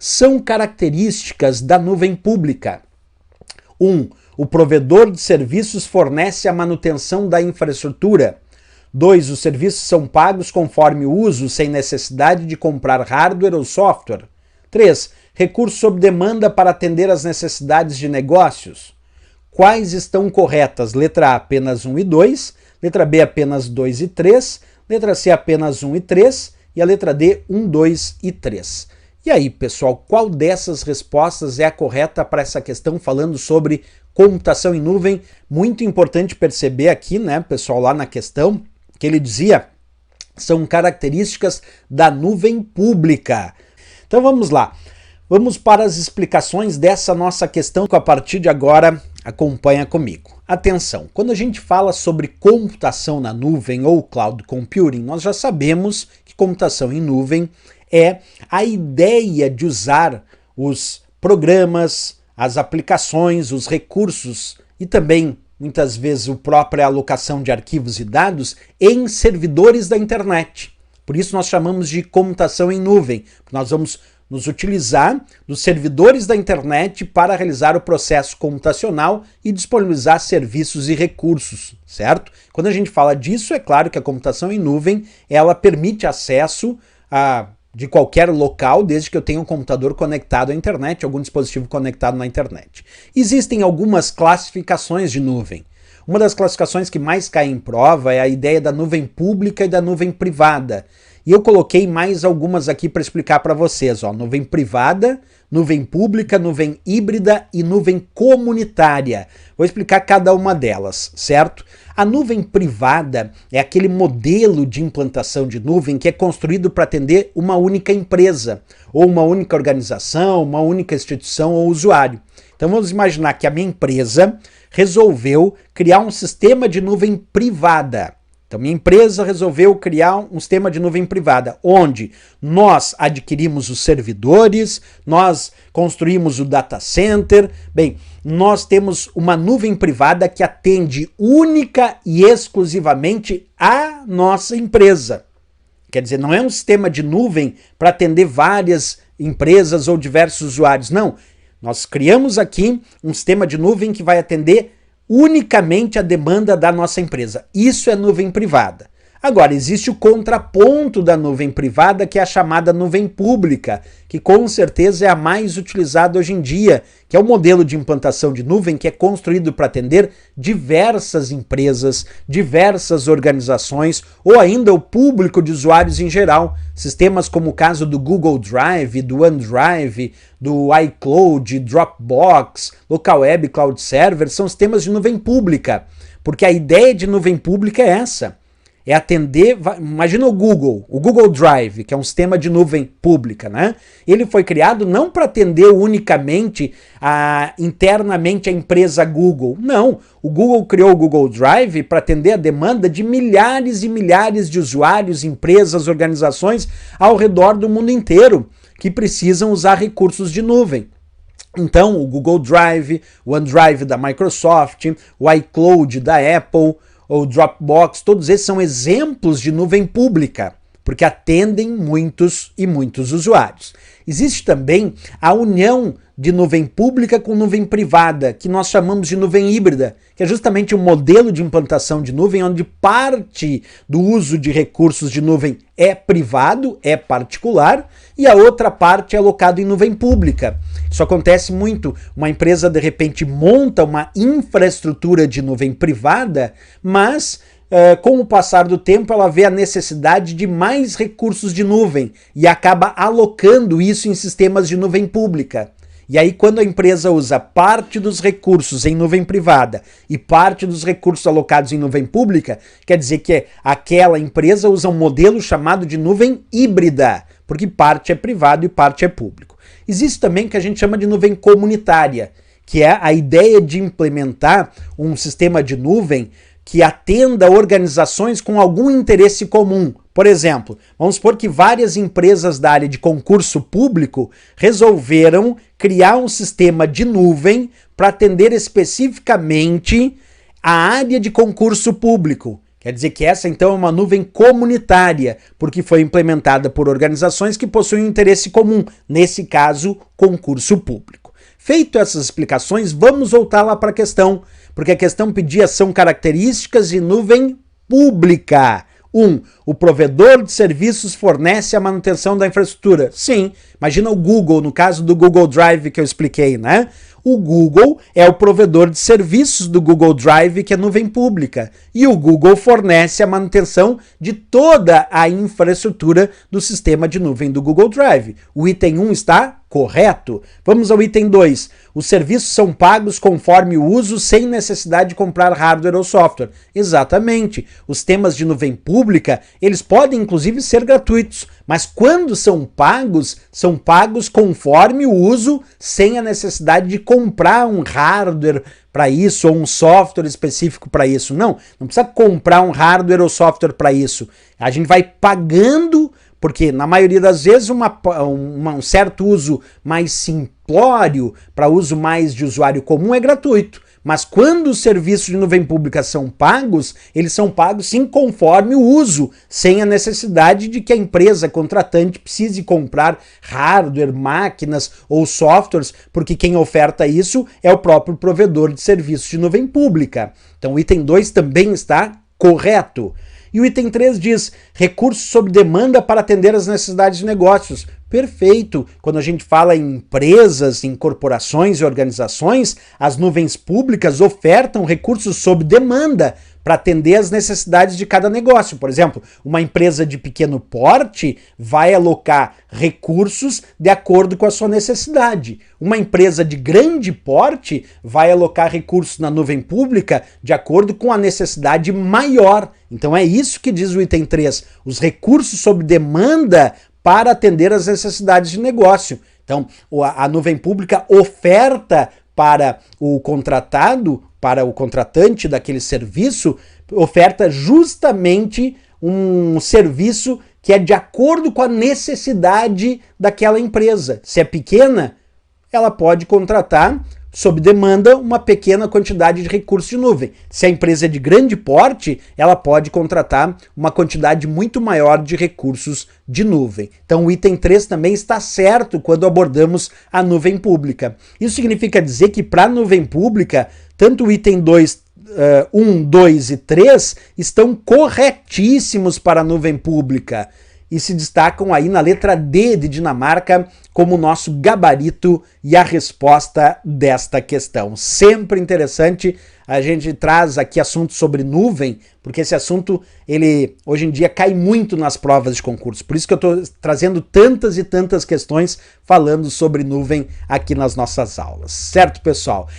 são características da nuvem pública? 1. O provedor de serviços fornece a manutenção da infraestrutura. 2. Os serviços são pagos conforme o uso, sem necessidade de comprar hardware ou software. 3. Recursos sob demanda para atender às necessidades de negócios. Quais estão corretas? Letra A, apenas 1 e 2. Letra B, apenas 2 e 3. Letra C, apenas 1 e 3. E a letra D, 1, 2 e 3. E aí, pessoal, qual dessas respostas é a correta para essa questão falando sobre computação em nuvem? Muito importante perceber aqui, né, pessoal, lá na questão, que ele dizia são características da nuvem pública. Então vamos lá. Vamos para as explicações dessa nossa questão que a partir de agora acompanha comigo. Atenção, quando a gente fala sobre computação na nuvem ou cloud computing, nós já sabemos que computação em nuvem é a ideia de usar os programas, as aplicações, os recursos e também, muitas vezes, a própria alocação de arquivos e dados em servidores da internet. Por isso nós chamamos de computação em nuvem. Nós vamos nos utilizar dos servidores da internet para realizar o processo computacional e disponibilizar serviços e recursos, certo? Quando a gente fala disso, é claro que a computação em nuvem, ela permite acesso de qualquer local, desde que eu tenha um computador conectado à internet, algum dispositivo conectado na internet. Existem algumas classificações de nuvem. Uma das classificações que mais cai em prova é a ideia da nuvem pública e da nuvem privada. E eu coloquei mais algumas aqui para explicar para vocês. Nuvem privada, nuvem pública, nuvem híbrida e nuvem comunitária. Vou explicar cada uma delas, certo? A nuvem privada é aquele modelo de implantação de nuvem que é construído para atender uma única empresa, ou uma única organização, uma única instituição ou usuário. Então vamos imaginar que a minha empresa resolveu criar um sistema de nuvem privada. Então, minha empresa resolveu criar um sistema de nuvem privada, onde nós adquirimos os servidores, nós construímos o data center. Bem, nós temos uma nuvem privada que atende única e exclusivamente a nossa empresa. Quer dizer, não é um sistema de nuvem para atender várias empresas ou diversos usuários, não. Nós criamos aqui um sistema de nuvem que vai atender unicamente a demanda da nossa empresa. Isso é nuvem privada. Agora, existe o contraponto da nuvem privada, que é a chamada nuvem pública, que com certeza é a mais utilizada hoje em dia, que é o modelo de implantação de nuvem que é construído para atender diversas empresas, diversas organizações, ou ainda o público de usuários em geral. Sistemas como o caso do Google Drive, do OneDrive, do iCloud, Dropbox, Local Web Cloud Server, são sistemas de nuvem pública, porque a ideia de nuvem pública é essa. É atender, imagina o Google Drive, que é um sistema de nuvem pública, né? Ele foi criado não para atender unicamente internamente a empresa Google. Não, o Google criou o Google Drive para atender a demanda de milhares e milhares de usuários, empresas, organizações ao redor do mundo inteiro que precisam usar recursos de nuvem. Então, o Google Drive, o OneDrive da Microsoft, o iCloud da Apple, ou Dropbox, todos esses são exemplos de nuvem pública, porque atendem muitos e muitos usuários. Existe também a união de nuvem pública com nuvem privada, que nós chamamos de nuvem híbrida, que é justamente um modelo de implantação de nuvem onde parte do uso de recursos de nuvem é privado, é particular, e a outra parte é alocado em nuvem pública. Isso acontece muito. Uma empresa, de repente, monta uma infraestrutura de nuvem privada, mas com o passar do tempo ela vê a necessidade de mais recursos de nuvem e acaba alocando isso em sistemas de nuvem pública. E aí, quando a empresa usa parte dos recursos em nuvem privada e parte dos recursos alocados em nuvem pública, quer dizer que aquela empresa usa um modelo chamado de nuvem híbrida, porque parte é privado e parte é público. Existe também o que a gente chama de nuvem comunitária, que é a ideia de implementar um sistema de nuvem que atenda organizações com algum interesse comum. Por exemplo, vamos supor que várias empresas da área de concurso público resolveram criar um sistema de nuvem para atender especificamente a área de concurso público. Quer dizer que essa, então, é uma nuvem comunitária, porque foi implementada por organizações que possuem um interesse comum, nesse caso, concurso público. Feito essas explicações, vamos voltar lá para a questão, porque a questão pedia são características de nuvem pública. 1. O provedor de serviços fornece a manutenção da infraestrutura. Sim, imagina o Google, no caso do Google Drive que eu expliquei, né? O Google é o provedor de serviços do Google Drive, que é nuvem pública. E o Google fornece a manutenção de toda a infraestrutura do sistema de nuvem do Google Drive. O item 1 está correto. Vamos ao item 2. Os serviços são pagos conforme o uso, sem necessidade de comprar hardware ou software. Exatamente. Os sistemas de nuvem pública, eles podem inclusive ser gratuitos, mas quando são pagos conforme o uso, sem a necessidade de comprar um hardware para isso ou um software específico para isso. Não precisa comprar um hardware ou software para isso. A gente vai pagando, porque na maioria das vezes um certo uso mais simplório, para uso mais de usuário comum, é gratuito. Mas quando os serviços de nuvem pública são pagos, eles são pagos sim conforme o uso, sem a necessidade de que a empresa contratante precise comprar hardware, máquinas ou softwares, porque quem oferta isso é o próprio provedor de serviços de nuvem pública. Então o item 2 também está correto. E o item 3 diz, recursos sob demanda para atender às necessidades de negócios. Perfeito! Quando a gente fala em empresas, em corporações e organizações, as nuvens públicas ofertam recursos sob demanda para atender às necessidades de cada negócio. Por exemplo, uma empresa de pequeno porte vai alocar recursos de acordo com a sua necessidade. Uma empresa de grande porte vai alocar recursos na nuvem pública de acordo com a necessidade maior. Então é isso que diz o item 3. Os recursos sob demanda para atender às necessidades de negócio. Então, a nuvem pública oferta para o contratado, para o contratante daquele serviço, oferta justamente um serviço que é de acordo com a necessidade daquela empresa. Se é pequena, ela pode contratar sob demanda uma pequena quantidade de recursos de nuvem. Se a empresa é de grande porte, ela pode contratar uma quantidade muito maior de recursos de nuvem. Então o item 3 também está certo quando abordamos a nuvem pública. Isso significa dizer que para a nuvem pública, tanto o item 2, 1, 2 e 3 estão corretíssimos para a nuvem pública e se destacam aí na letra D de Dinamarca como nosso gabarito e a resposta desta questão. Sempre interessante, a gente traz aqui assuntos sobre nuvem, porque esse assunto, ele hoje em dia cai muito nas provas de concurso. Por isso que eu estou trazendo tantas e tantas questões falando sobre nuvem aqui nas nossas aulas. Certo, pessoal?